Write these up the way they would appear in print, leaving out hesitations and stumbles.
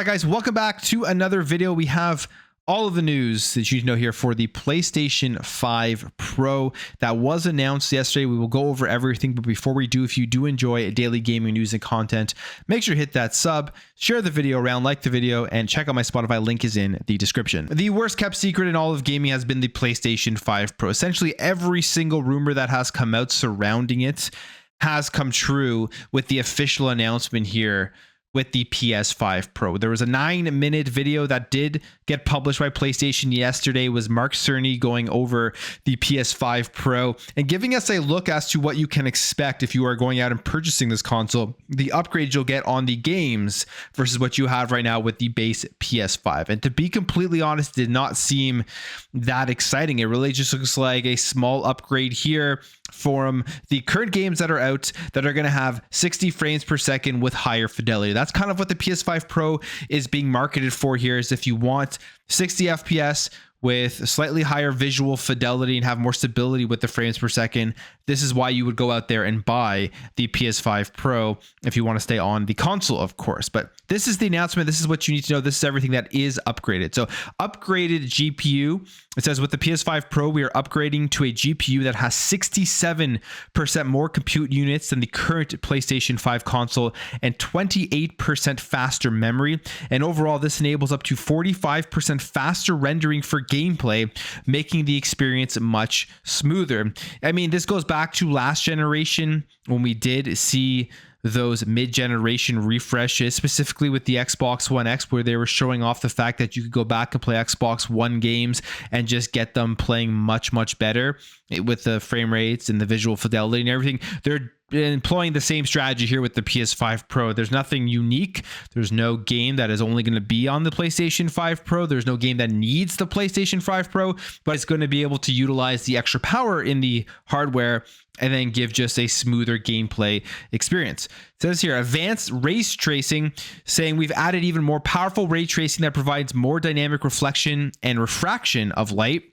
right, guys, welcome back to another video. We have all of the news that you need to know here for the PlayStation 5 Pro that was announced yesterday. We will go over everything, but before we do, if you do enjoy daily gaming news and content, make sure to hit that sub, share the video around, like the video, and check out my Spotify. Link is in the description. The worst kept secret in all of gaming has been the PlayStation 5 Pro. Essentially every single rumor that has come out surrounding it has come true with the official announcement here with the PS5 Pro. There was a 9-minute video that did get published by PlayStation yesterday. It was Mark Cerny going over the PS5 Pro and giving us a look as to what you can expect if you are going out and purchasing this console, the upgrades you'll get on the games versus what you have right now with the base PS5. And to be completely honest, it did not seem that exciting. It really just looks like a small upgrade here from the current games that are out that are going to have 60 frames per second with higher fidelity. That's kind of what the PS5 Pro is being marketed for here, is if you want 60 FPS with slightly higher visual fidelity and have more stability with the frames per second, this is why you would go out there and buy the PS5 Pro if you want to stay on the console, of course. But this is the announcement. This is what you need to know. This is everything that is upgraded. So upgraded GPU. It says with the PS5 Pro, we are upgrading to a GPU that has 67% more compute units than the current PlayStation 5 console and 28% faster memory. And overall, this enables up to 45% faster rendering for gameplay, making the experience much smoother. I mean, this goes back to last generation when we did see those mid-generation refreshes, specifically with the Xbox One X, where they were showing off the fact that you could go back and play Xbox One games and just get them playing much better with the frame rates and the visual fidelity and everything. They're employing the same strategy here with the PS5 Pro. There's nothing unique. There's no game that is only going to be on the PlayStation 5 Pro. There's no game that needs the PlayStation 5 Pro, but it's going to be able to utilize the extra power in the hardware and then give just a smoother gameplay experience. It says here, advanced ray tracing, saying we've added even more powerful ray tracing that provides more dynamic reflection and refraction of light.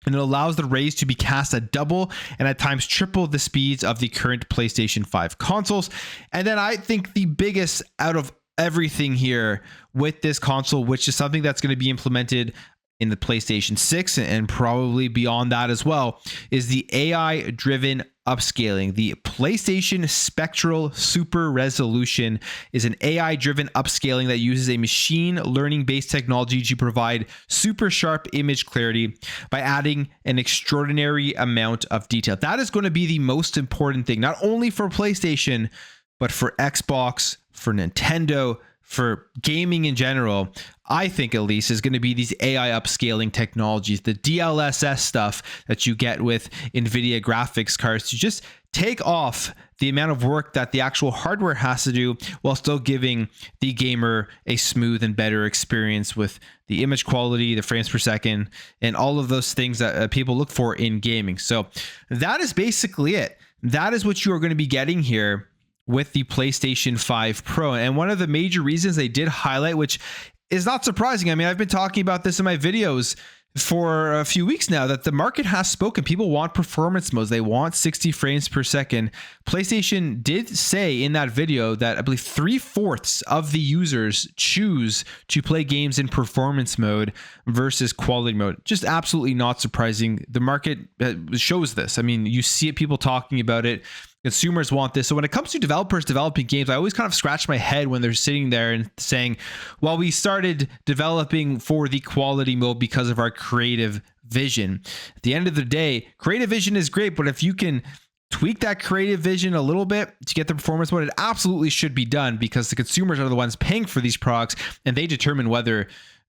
And it allows the rays to be cast at double and at times triple the speeds of the current PlayStation 5 consoles. And then I think the biggest out of everything here with this console, which is something that's going to be implemented in the PlayStation 6 and probably beyond that as well, is the AI-driven upscaling. The PlayStation Spectral Super Resolution is an AI-driven upscaling that uses a machine learning-based technology to provide super sharp image clarity by adding an extraordinary amount of detail. That is going to be the most important thing, not only for PlayStation, but for Xbox, for Nintendo, for gaming in general. I think at least is going to be these AI upscaling technologies, the DLSS stuff that you get with NVIDIA graphics cards, to just take off the amount of work that the actual hardware has to do while still giving the gamer a smooth and better experience with the image quality, the frames per second, and all of those things that people look for in gaming. So that is basically it. That is what you are going to be getting here with the PlayStation 5 Pro. And one of the major reasons they did highlight, which is not surprising, I mean, I've been talking about this in my videos for a few weeks now, that the market has spoken. People want performance modes. They want 60 frames per second. PlayStation did say in that video that I believe 3/4 of the users choose to play games in performance mode versus quality mode. Just absolutely not surprising. The market shows this. I mean, you see it, people talking about it. Consumers want this. So when it comes to developers developing games, I always kind of scratch my head when they're sitting there and saying, well, we started developing for the quality mode because of our creative vision. At the end of the day, creative vision is great, but if you can tweak that creative vision a little bit to get the performance mode, it absolutely should be done, because the consumers are the ones paying for these products and they determine whether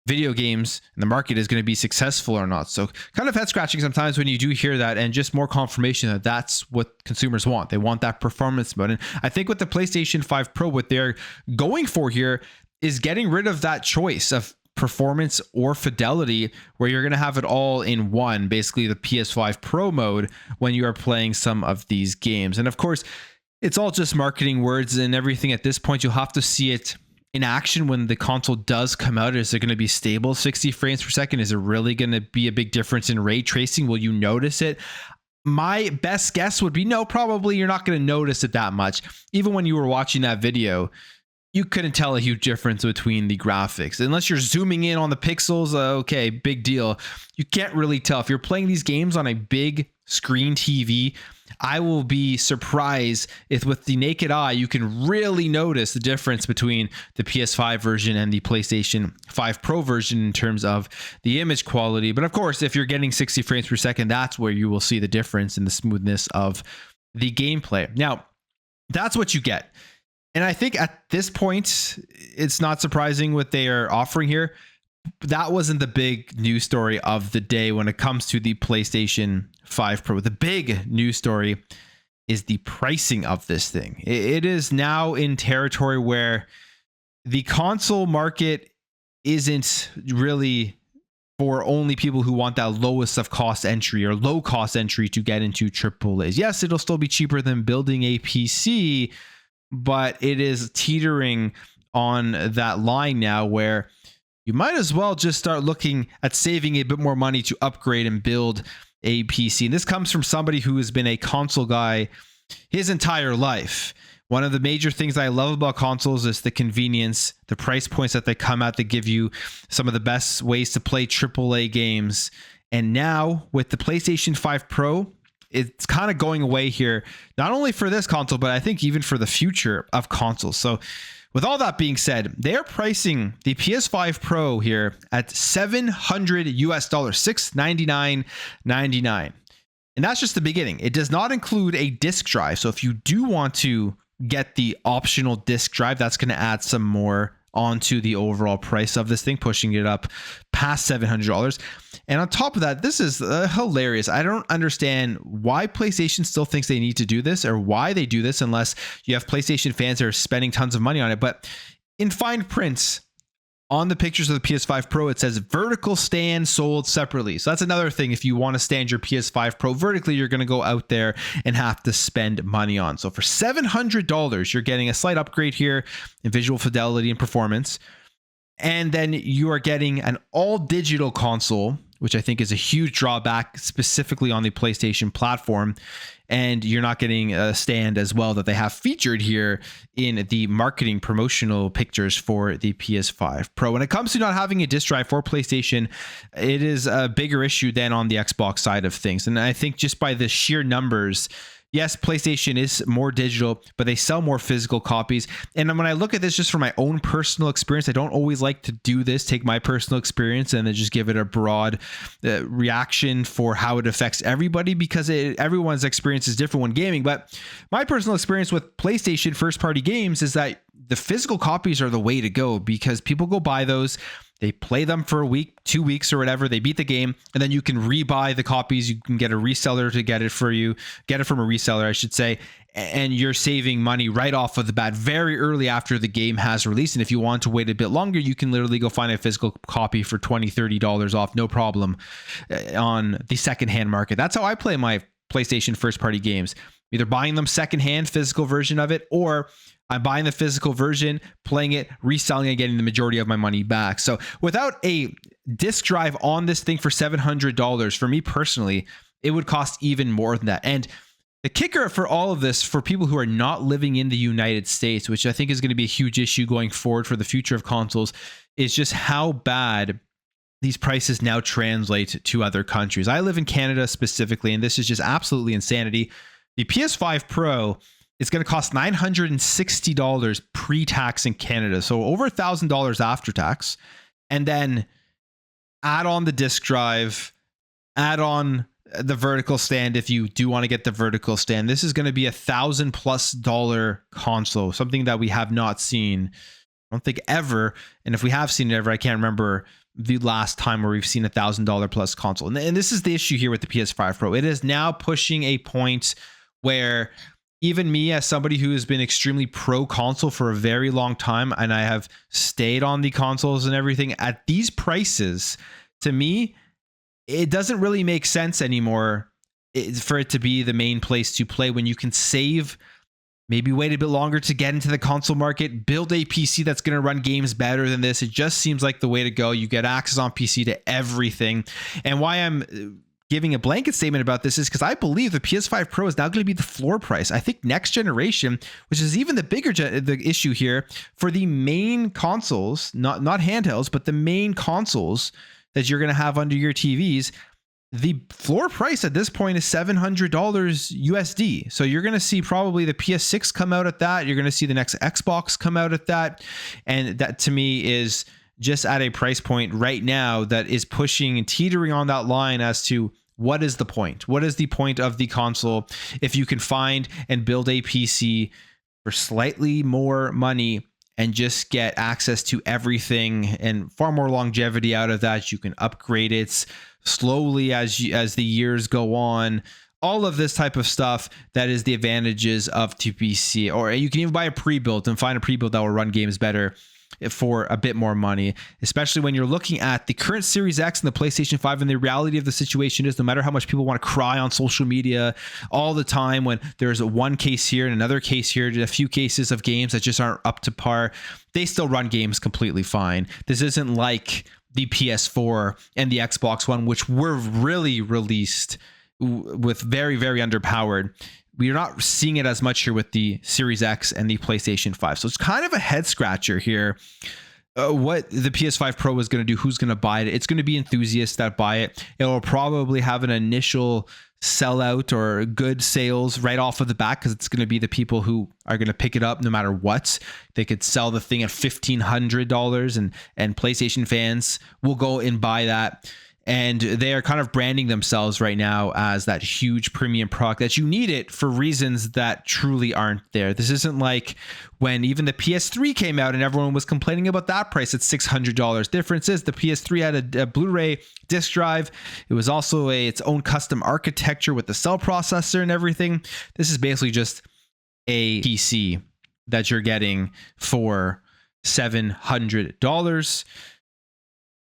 video games and the market is going to be successful or not. So kind of head scratching sometimes when you do hear that, and just more confirmation that that's what consumers want. They want that performance mode. And I think with the PlayStation 5 Pro, what they're going for here is getting rid of that choice of performance or fidelity, where you're going to have it all in one, basically the PS5 Pro mode, when you are playing some of these games. And of course, it's all just marketing words and everything at this point. You'll have to see it in action when the console does come out. Is it going to be stable 60 frames per second? Is it really going to be a big difference in ray tracing? Will you notice it? My best guess would be no, probably you're not going to notice it that much. Even when you were watching that video, you couldn't tell a huge difference between the graphics. Unless you're zooming in on the pixels, okay, big deal. You can't really tell. If you're playing these games on a big screen TV, I will be surprised if with the naked eye, you can really notice the difference between the PS5 version and the PlayStation 5 Pro version in terms of the image quality. But of course, if you're getting 60 frames per second, that's where you will see the difference in the smoothness of the gameplay. Now, that's what you get. And I think at this point, it's not surprising what they are offering here. That wasn't the big news story of the day when it comes to the PlayStation 5 Pro. The big news story is the pricing of this thing. It is now in territory where the console market isn't really for only people who want that lowest of cost entry or low cost entry to get into AAAs. Yes, it'll still be cheaper than building a PC, but it is teetering on that line now where you might as well just start looking at saving a bit more money to upgrade and build a PC. And this comes from somebody who has been a console guy his entire life. One of the major things I love about consoles is the convenience, the price points that they come at that give you some of the best ways to play AAA games. And now with the PlayStation 5 Pro, it's kind of going away here, not only for this console, but I think even for the future of consoles. So with all that being said, they're pricing the PS5 Pro here at $700 US, $699.99. And that's just the beginning. It does not include a disc drive. So if you do want to get the optional disc drive, that's going to add some more onto the overall price of this thing, pushing it up past $700. And on top of that, this is hilarious. I don't understand why PlayStation still thinks they need to do this or why they do this unless you have PlayStation fans that are spending tons of money on it. But in fine print on the pictures of the PS5 Pro, it says vertical stand sold separately. So that's another thing. If you want to stand your PS5 Pro vertically, you're going to go out there and have to spend money on. So for $700, you're getting a slight upgrade here in visual fidelity and performance. And then you are getting an all digital console, which I think is a huge drawback specifically on the PlayStation platform. And you're not getting a stand as well that they have featured here in the marketing promotional pictures for the PS5 Pro. When it comes to not having a disc drive for PlayStation, it is a bigger issue than on the Xbox side of things. And I think just by the sheer numbers, yes, PlayStation is more digital, but they sell more physical copies. And when I look at this just from my own personal experience, I don't always like to do this, take my personal experience and then just give it a broad reaction for how it affects everybody, because everyone's experience is different when gaming. But my personal experience with PlayStation first-party games is that the physical copies are the way to go, because people go buy those, they play them for a week, 2 weeks or whatever. They beat the game, and then you can rebuy the copies. You can get a reseller to get it for you, get it from a reseller, I should say. And you're saving money right off of the bat very early after the game has released. And if you want to wait a bit longer, you can literally go find a physical copy for $20, $30 off, no problem, on the secondhand market. That's how I play my PlayStation first party games. Either buying them secondhand, physical version of it, or I'm buying the physical version, playing it, reselling it, getting the majority of my money back. So without a disc drive on this thing for $700, for me personally, it would cost even more than that. And the kicker for all of this, for people who are not living in the United States, which I think is going to be a huge issue going forward for the future of consoles, is just how bad these prices now translate to other countries. I live in Canada specifically, and this is just absolutely insanity. The PS5 Pro is going to cost $960 pre-tax in Canada, so over $1,000 after tax. And then add on the disc drive, add on the vertical stand if you do want to get the vertical stand. This is going to be $1,000+ console, something that we have not seen, I don't think, ever. And if we have seen it ever, I can't remember the last time where we've seen $1,000+ console. And this is the issue here with the PS5 Pro. It is now pushing a point where even me, as somebody who has been extremely pro console for a very long time, and I have stayed on the consoles and everything at these prices, to me, it doesn't really make sense anymore for it to be the main place to play when you can save, maybe wait a bit longer to get into the console market, build a PC that's going to run games better than this. It just seems like the way to go. You get access on PC to everything. And why I'm giving a blanket statement about this is because I believe the PS5 Pro is now going to be the floor price. I think next generation, which is even the bigger the issue here for the main consoles, not handhelds, but the main consoles that you're going to have under your TVs, the floor price at this point is $700 USD. So you're going to see probably the PS6 come out at that. You're going to see the next Xbox come out at that. And that to me is just at a price point right now that is pushing and teetering on that line as to what is the point? What is the point of the console if you can find and build a PC for slightly more money and just get access to everything and far more longevity out of that? You can upgrade it slowly as the years go on. All of this type of stuff, that is the advantages of PC. Or you can even buy a pre-built and find a pre-built that will run games better for a bit more money, especially when you're looking at the current Series X and the PlayStation 5. And the reality of the situation is, no matter how much people want to cry on social media all the time when there's one case here and another case here, a few cases of games that just aren't up to par, they still run games completely fine. This isn't like the PS4 and the Xbox One, which were really released with very, very underpowered. We're not seeing it as much here with the Series X and the PlayStation 5. So it's kind of a head scratcher here. What the PS5 Pro is going to do, who's going to buy it. It's going to be enthusiasts that buy it. It will probably have an initial sellout or good sales right off of the bat, because it's going to be the people who are going to pick it up no matter what. They could sell the thing at $1,500 and PlayStation fans will go and buy that. And they are kind of branding themselves right now as that huge premium product that you need it for reasons that truly aren't there. This isn't like when even the PS3 came out and everyone was complaining about that price at $600. Difference is the PS3 had a Blu-ray disc drive. It was also its own custom architecture with the cell processor and everything. This is basically just a PC that you're getting for $700.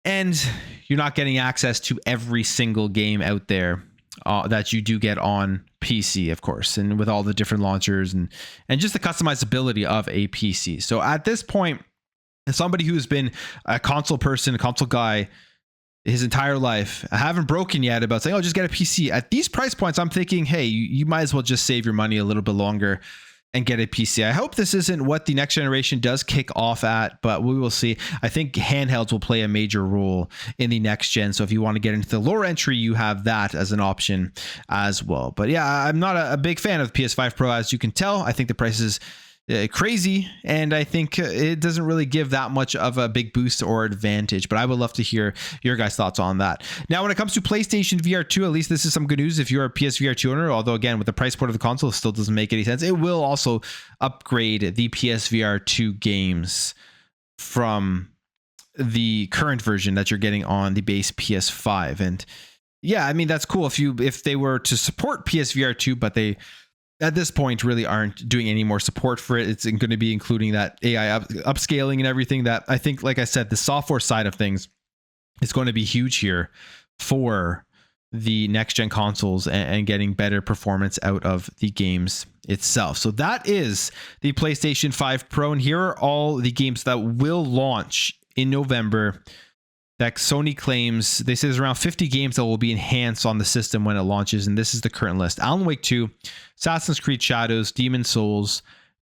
And you're not getting access to every single game out there that you do get on PC, of course, and with all the different launchers and just the customizability of a PC. So at this point, as somebody who's been a console person, a console guy his entire life, I haven't broken yet about saying, oh, just get a PC. At these price points, I'm thinking, hey, you might as well just save your money a little bit longer and get a PC. I hope this isn't what the next generation does kick off at, but we will see. I think handhelds will play a major role in the next gen. So if you want to get into the lower entry, you have that as an option as well. But yeah, I'm not a big fan of the PS5 Pro, as you can tell. I think the price is crazy, and I think it doesn't really give that much of a big boost or advantage, but I would love to hear your guys' thoughts on that. Now, when it comes to PlayStation VR 2, at least this is some good news if you're a PSVR 2 owner, although again, with the price point of the console, it still doesn't make any sense. It will also upgrade the PSVR 2 games from the current version that you're getting on the base PS5. And yeah, I mean, that's cool if they were to support PSVR 2, but they at this point really aren't doing any more support for it. It's going to be including that AI upscaling and everything that I think, like I said, the software side of things is going to be huge here for the next gen consoles and getting better performance out of the games itself. So that is the PlayStation 5 Pro. And here are all the games that will launch in November that Sony claims. They say there's around 50 games that will be enhanced on the system when it launches, and this is the current list: Alan Wake 2, Assassin's Creed Shadows, Demon's Souls,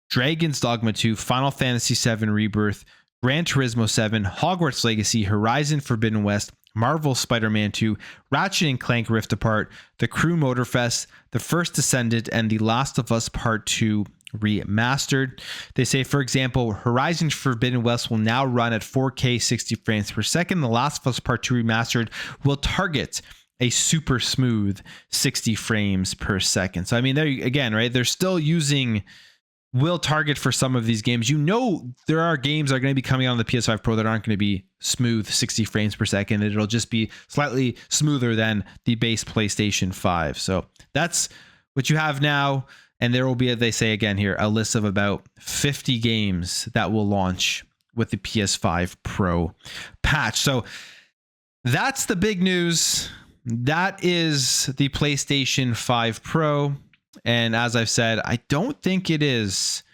Dragon's Dogma 2, Final Fantasy 7 Rebirth, Gran Turismo 7, Hogwarts Legacy, Horizon Forbidden West, Marvel Spider-Man 2, Ratchet & Clank Rift Apart, The Crew Motorfest, The First Descendant, and The Last of Us Part 2 Remastered. They say, for example, Horizon Forbidden West will now run at 4K 60 frames per second. The Last of Us Part 2 Remastered will target a super smooth 60 frames per second. So I mean, there again, right? They're still using will target for some of these games. You know, there are games that are going to be coming out on the PS5 Pro that aren't going to be smooth 60 frames per second. It'll just be slightly smoother than the base PlayStation 5. So that's what you have now. And there will be, they say again here, a list of about 50 games that will launch with the PS5 Pro patch. So that's the big news. That is the PlayStation 5 Pro. And as I've said, I don't think it is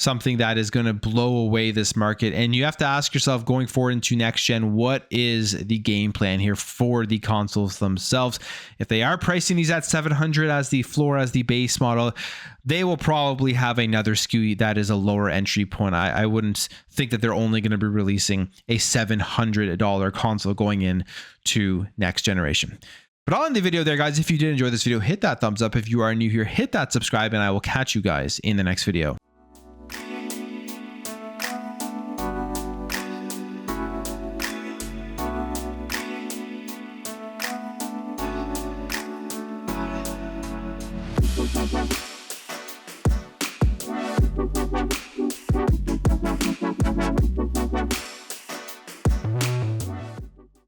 something that is going to blow away this market. And you have to ask yourself going forward into next gen, what is the game plan here for the consoles themselves? If they are pricing these at 700 as the floor, as the base model, they will probably have another SKU that is a lower entry point. I wouldn't think that they're only going to be releasing a $700 console going in to next generation. But I'll end the video there, guys. If you did enjoy this video, hit that thumbs up. If you are new here, hit that subscribe, and I will catch you guys in the next video. Bye.